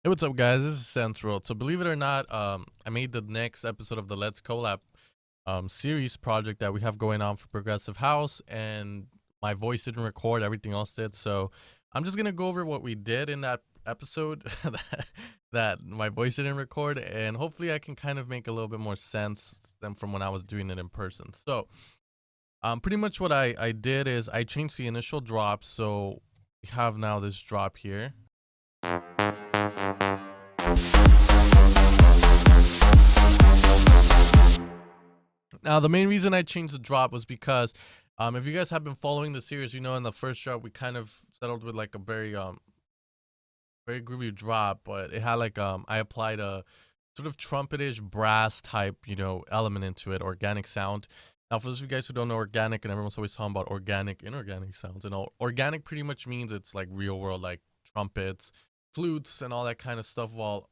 Hey, what's up, guys? This is Central. So, believe it or not, I made the next episode of the Let's Collab series project that we have going on for Progressive House, and my voice didn't record, everything else did. So, I'm just gonna go over what we did in that episode that my voice didn't record, and hopefully, I can kind of make a little bit more sense than from when I was doing it in person. So, pretty much what I did is I changed the initial drop. So, we have now this drop here. Now, the main reason I changed the drop was because if you guys have been following the series, you know in the first drop we kind of settled with like a very groovy drop, but it had like I applied a sort of trumpetish brass type, element into it, organic sound. Now, for those of you guys who don't know organic, and everyone's always talking about organic, inorganic sounds, organic pretty much means it's like real world, like trumpets, flutes, and all that kind of stuff, while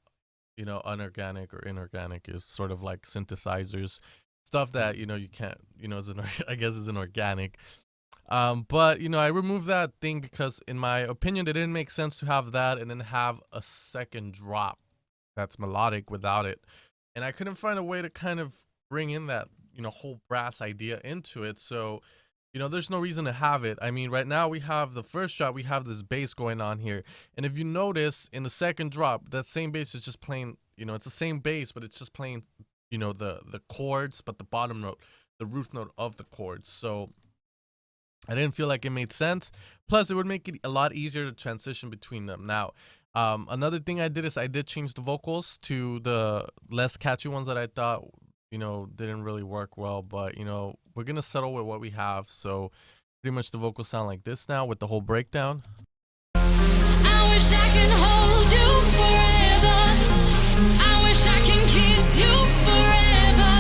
unorganic or inorganic is sort of like synthesizers, stuff that you can't, is an I guess is inorganic. But I removed that thing because in my opinion it didn't make sense to have that and then have a second drop that's melodic without it, and I couldn't find a way to kind of bring in that whole brass idea into it. So there's no reason to have it. I mean, right now we have the first drop, we have this bass going on here. And if you notice in the second drop, that same bass is just playing, it's the same bass, but it's just playing, the chords, but the bottom note, the root note of the chords. So I didn't feel like it made sense. Plus, it would make it a lot easier to transition between them. Now, another thing I did is I did change the vocals to the less catchy ones that I thought didn't really work well, but we're gonna settle with what we have. So pretty much the vocals sound like this now with the whole breakdown. I wish I can hold you forever. I wish I can kiss you forever.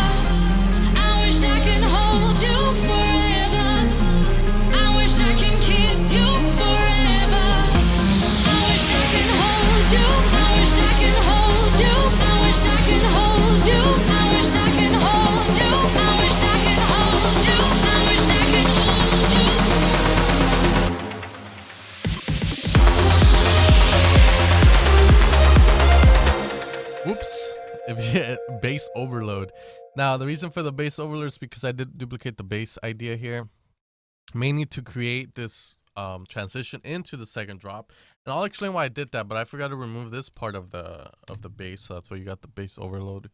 I wish I can hold you forever. I wish I can kiss you forever. I wish I can hold you. I wish I can hold you. I wish I can hold you. I wish I can hold you. I wish I can hold you. I wish I can hold you. Whoops. Bass overload. Now, the reason for the bass overload is because I did duplicate the bass idea here, mainly to create this transition into the second drop. And I'll explain why I did that, but I forgot to remove this part of the bass, so that's why you got the bass overload.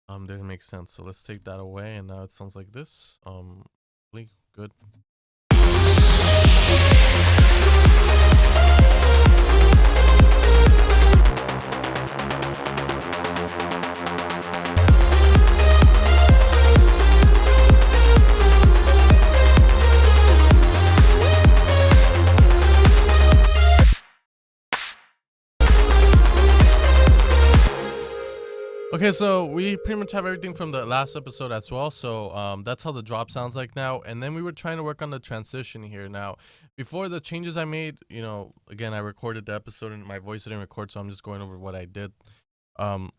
Didn't make sense. So let's take that away, and now it sounds like this. Really good. Okay, so we pretty much have everything from the last episode as well. So that's how the drop sounds like now. And then we were trying to work on the transition here. Now, before the changes I made, again, I recorded the episode and my voice didn't record, so I'm just going over what I did. I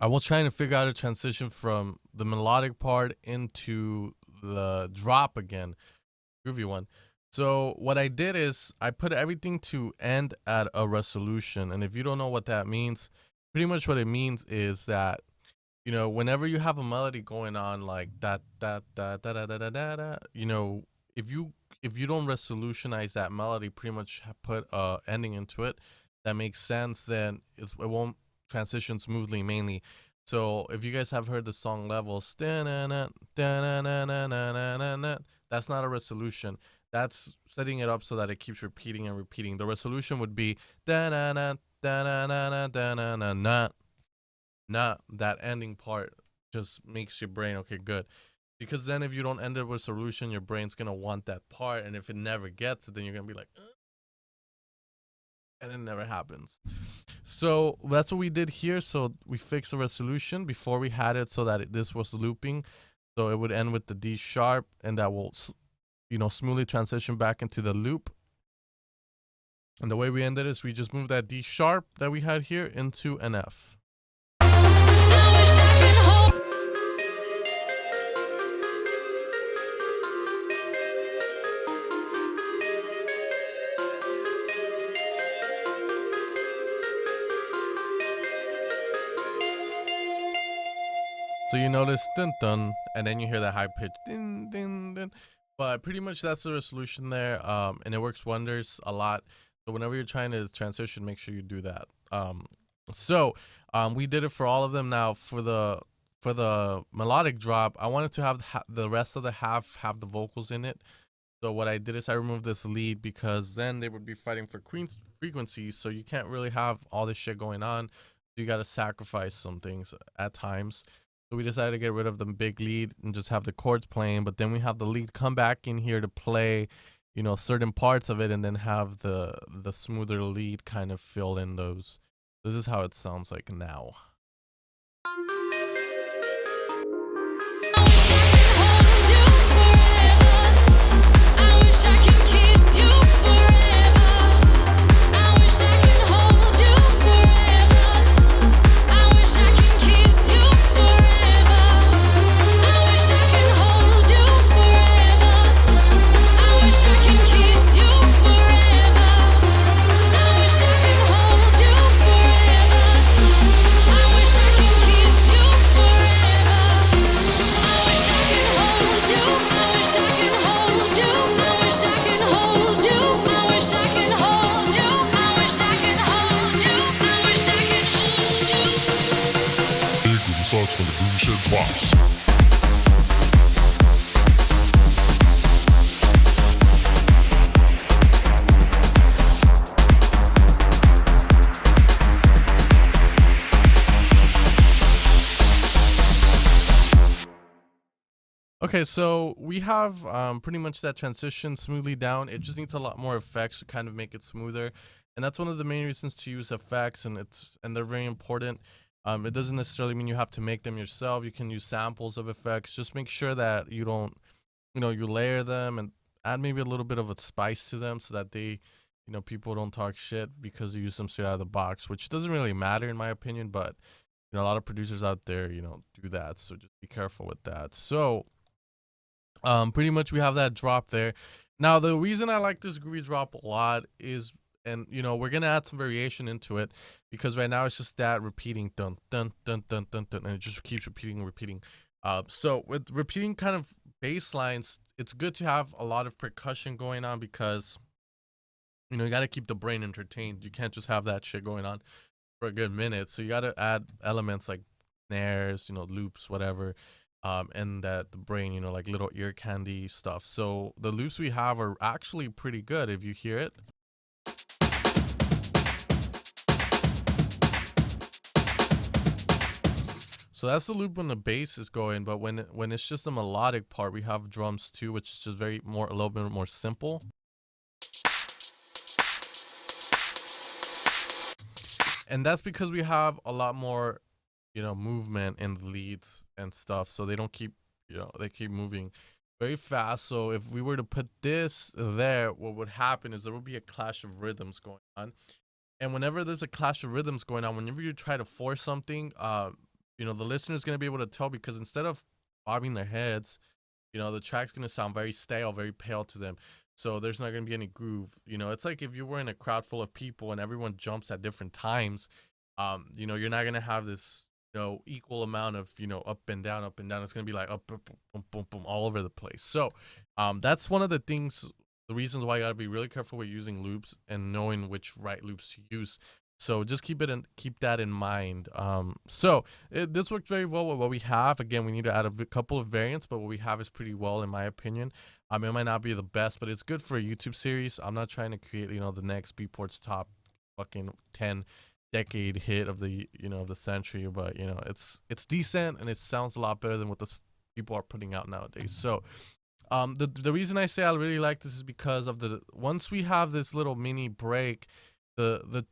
was trying to figure out a transition from the melodic part into the drop again, groovy one. So what I did is I put everything to end at a resolution. And if you don't know what that means, pretty much what it means is that whenever you have a melody going on like that if you don't resolutionize that melody, pretty much put ending into it that makes sense, then it won't transition smoothly, mainly. So if you guys have heard the song Levels, that's not a resolution. That's setting it up so that it keeps repeating and repeating. The resolution would be not that ending part just makes your brain okay, good, because then if you don't end it with solution, your brain's gonna want that part, and if it never gets it, then you're gonna be like and it never happens. So that's what we did here. So we fixed the resolution. Before we had it so that this was looping, so it would end with the D sharp, and that will smoothly transition back into the loop. And the way we ended is we just moved that D sharp that we had here into an F. So you notice dun dun, and then you hear that high pitch din din din. But pretty much that's the resolution there, and it works wonders a lot. So whenever you're trying to transition, make sure you do that. We did it for all of them. Now for the melodic drop, I wanted to have the rest of the half have the vocals in it. So what I did is I removed this lead because then they would be fighting for frequencies. So you can't really have all this shit going on. You got to sacrifice some things at times. So we decided to get rid of the big lead and just have the chords playing. But then we have the lead come back in here to play, you know, certain parts of it, and then have the smoother lead kind of fill in those. This is how it sounds like now. Sucks when the boom shit drops. Okay, so we have pretty much that transition smoothly down. It just needs a lot more effects to kind of make it smoother, and that's one of the main reasons to use effects, and they're very important. It doesn't necessarily mean you have to make them yourself. You can use samples of effects. Just make sure that you don't, you know, you layer them and add maybe a little bit of a spice to them so that they, you know, people don't talk shit because you use them straight out of the box, which doesn't really matter in my opinion, but you know, a lot of producers out there, you know, do that. So just be careful with that. So pretty much we have that drop there. Now the reason I like this groovy drop a lot is, and you know, we're gonna add some variation into it because right now it's just that repeating dun dun dun dun dun dun, and it just keeps repeating and repeating. So with repeating kind of bass lines, it's good to have a lot of percussion going on because you know you got to keep the brain entertained. You can't just have that shit going on for a good minute. So you got to add elements like snares, you know, loops, whatever. And that the brain, you know, like little ear candy stuff. So the loops we have are actually pretty good if you hear it. So that's the loop when the bass is going, but when it's just a melodic part, we have drums too, which is just a little bit more simple. And that's because we have a lot more, you know, movement in the leads and stuff, so they don't keep, you know, they keep moving very fast. So if we were to put this there, what would happen is there would be a clash of rhythms going on. And whenever there's a clash of rhythms going on, whenever you try to force something, you know, the listener's going to be able to tell because instead of bobbing their heads, you know, the track's going to sound very stale, very pale to them. So there's not going to be any groove. You know, it's like if you were in a crowd full of people and everyone jumps at different times, you know, you're not going to have this, you know, equal amount of, you know, up and down, up and down. It's going to be like up, boom, boom, boom, boom, all over the place. So that's one of the things, the reasons why you got to be really careful with using loops and knowing which right loops to use. So just keep that in mind. This worked very well with what we have. Again, we need to add a couple of variants, but what we have is pretty well, in my opinion. It might not be the best, but it's good for a YouTube series. I'm not trying to create, you know, the next Beatport's top fucking 10 decade hit of the, you know, of the century, but you know, it's decent and it sounds a lot better than what the people are putting out nowadays. So the reason I say I really like this is because of once we have this little mini break, the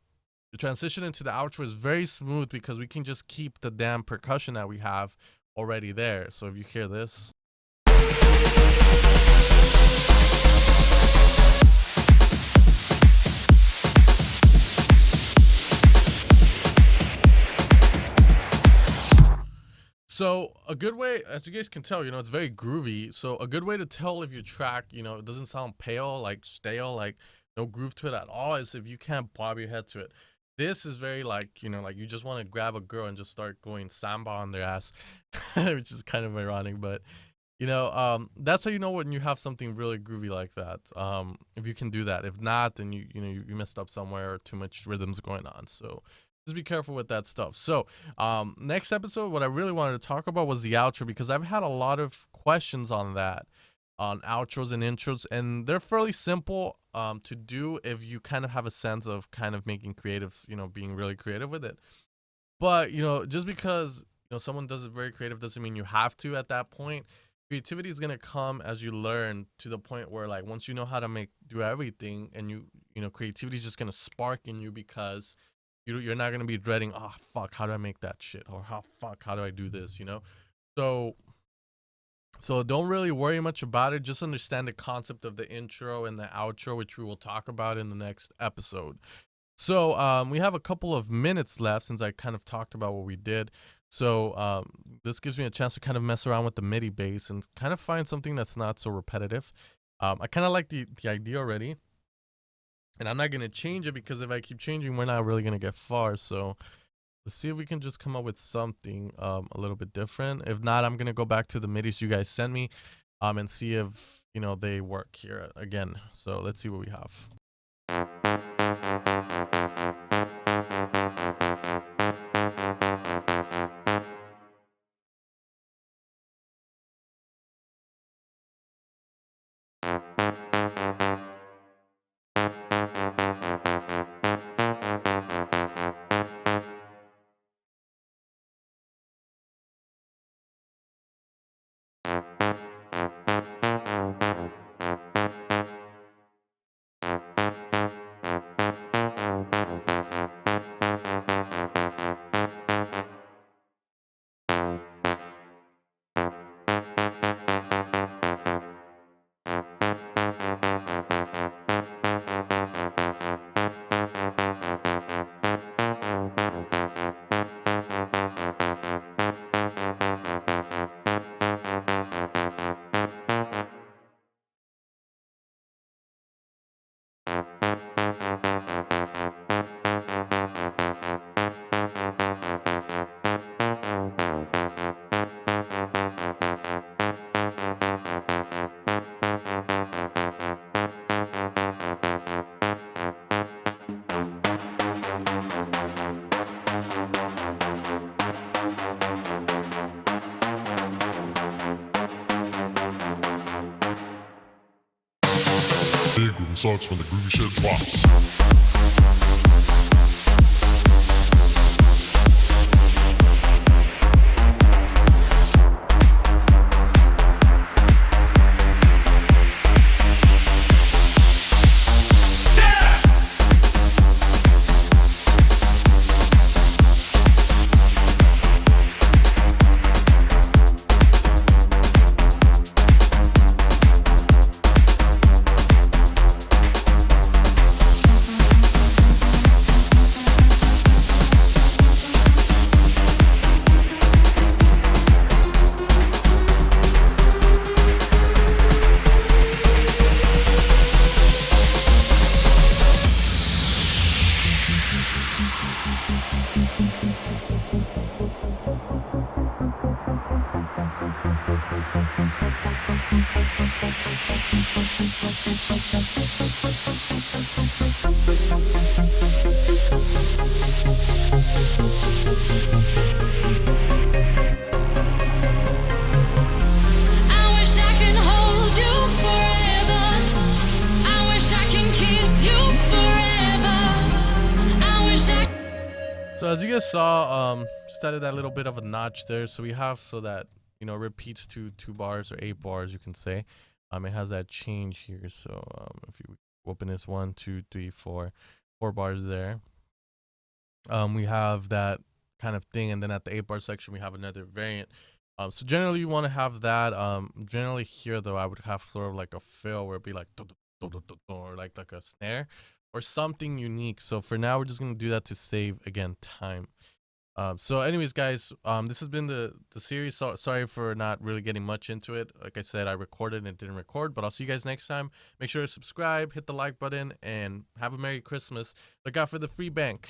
transition into the outro is very smooth because we can just keep the damn percussion that we have already there. So if you hear this, so a good way, as you guys can tell, you know, it's very groovy. So a good way to tell if your track, you know, it doesn't sound pale, like stale, like no groove to it at all, is if you can't bob your head to it. This is very like, like you just want to grab a girl and just start going samba on their ass, which is kind of ironic, but that's how you know when you have something really groovy like that. If you can do that. If not, then you messed up somewhere or too much rhythms going on. So just be careful with that stuff. So next episode, what I really wanted to talk about was the outro, because I've had a lot of questions on that, on outros and intros, and they're fairly simple to do if you kind of have a sense of kind of making creative, being really creative with it. But just because someone does it very creative doesn't mean you have to at that point. Creativity is gonna come as you learn, to the point where, like, once you know how to do everything, and creativity is just gonna spark in you, because you're not gonna be dreading, oh fuck, how do I make that shit, or how do I do this, so don't really worry much about it. Just understand the concept of the intro and the outro, which we will talk about in the next episode. So we have a couple of minutes left, since I kind of talked about what we did. So this gives me a chance to kind of mess around with the MIDI bass and kind of find something that's not so repetitive. I kind of like the idea already, and I'm not going to change it, because if I keep changing, we're not really going to get far. So let's see if we can just come up with something a little bit different. If not, I'm going to go back to the MIDIs you guys sent me and see if, they work here again. So let's see what we have. Big room sucks when the groovy shit drops. I wish I can hold you forever. I wish I can kiss you forever. I wish I. So as you guys saw, just added that little bit of a notch there. So we have, so that repeats to 2 bars or 8 bars, you can say. It has that change here. So if you open this 1, 2, 3, 4 bars there. We have that kind of thing, and then at the 8 bar section we have another variant. So generally you want to have that. Generally here though, I would have sort of like a fill where it'd be like or like a snare or something unique. So for now we're just gonna do that to save again time. So anyways guys, this has been the series. So sorry for not really getting much into it. Like I said, I recorded and it didn't record, but I'll see you guys next time. Make sure to subscribe, hit the like button, and have a Merry Christmas. Look out for the free bank.